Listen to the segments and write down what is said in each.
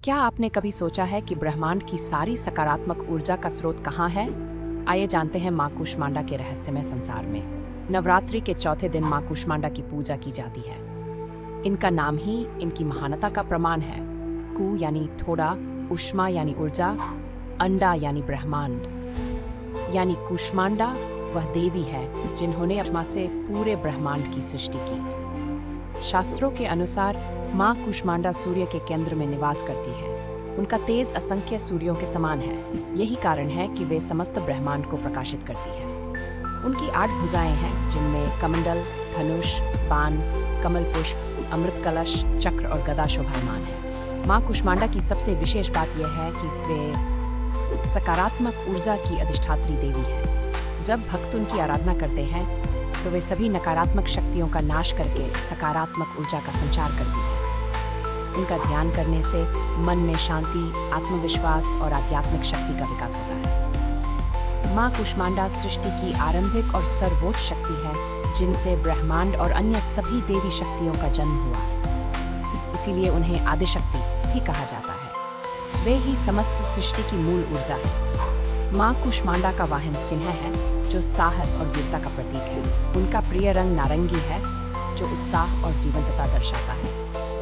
क्या आपने कभी सोचा है कि ब्रह्मांड की सारी सकारात्मक ऊर्जा का स्रोत कहाँ है? आइए जानते हैं माँ कूष्मांडा के रहस्यमय संसार में। नवरात्रि के चौथे दिन माँ कूष्मांडा की पूजा की जाती है। इनका नाम ही इनकी महानता का प्रमाण है। कू यानी थोड़ा, उष्मा यानी ऊर्जा, अंडा यानी ब्रह्मांड। यानी कूष्मांडा वह देवी है जिन्होंने उष्मा से पूरे ब्रह्मांड की सृष्टि की। शास्त्रों के अनुसार माँ कूष्मांडा सूर्य के केंद्र में निवास करती है। उनका तेज असंख्य सूर्यों के समान है। यही कारण है कि वे समस्त ब्रह्मांड को प्रकाशित करती है। उनकी 8 भुजाएं हैं जिनमें कमंडल, धनुष, बाण, कमल पुष्प, अमृत कलश, चक्र और गदा शोभायमान है। माँ कूष्मांडा की सबसे विशेष बात यह है कि वे सकारात्मक ऊर्जा की अधिष्ठात्री देवी है। जब भक्त उनकी आराधना करते हैं तो वे सभी नकारात्मक शक्तियों का नाश करके सकारात्मक ऊर्जा का संचार करती है। उनका ध्यान करने से मन में शांति, आत्मविश्वास और आध्यात्मिक शक्ति का विकास होता है। माँ कूष्मांडा सृष्टि की आरंभिक और सर्वोच्च शक्ति है जिनसे ब्रह्मांड और अन्य सभी देवी शक्तियों का जन्म हुआ। इसीलिए उन्हें आदिशक्ति भी कहा जाता है। वे ही समस्त सृष्टि की मूल ऊर्जा है। माँ कूष्मांडा का वाहन सिंह है जो साहस और वीरता का प्रतीक है। उनका प्रिय रंग नारंगी है जो उत्साह और जीवंतता दर्शाता है।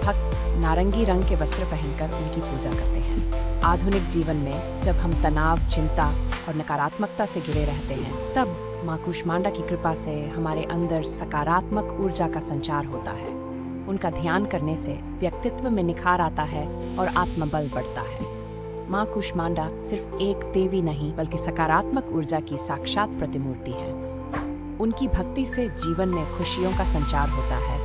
भक्त नारंगी रंग के वस्त्र पहनकर उनकी पूजा करते हैं। आधुनिक जीवन में जब हम तनाव, चिंता और नकारात्मकता से जुड़े रहते हैं तब माँ कूष्मांडा की कृपा से हमारे अंदर सकारात्मक ऊर्जा का संचार होता है। उनका ध्यान करने से व्यक्तित्व में निखार आता है और आत्मबल बढ़ता है। माँ कूष्मांडा सिर्फ एक देवी नहीं बल्कि सकारात्मक ऊर्जा की साक्षात प्रतिमूर्ति है। उनकी भक्ति से जीवन में खुशियों का संचार होता है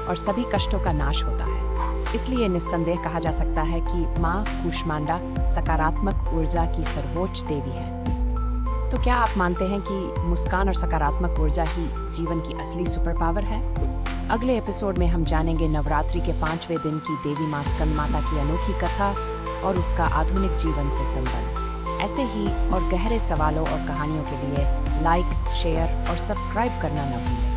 और सभी कष्टों का नाश होता है। इसलिए निस्संदेह कहा जा सकता है कि माँ कूष्मांडा सकारात्मक ऊर्जा की सर्वोच्च देवी है। तो क्या आप मानते हैं कि मुस्कान और सकारात्मक ऊर्जा ही जीवन की असली सुपर पावर है? अगले एपिसोड में हम जानेंगे नवरात्रि के 5वें दिन की देवी माँ स्कंद माता की अनोखी कथा और उसका आधुनिक जीवन से संबंध। ऐसे ही और गहरे सवालों और कहानियों के लिए लाइक, शेयर और सब्सक्राइब करना न भूलें।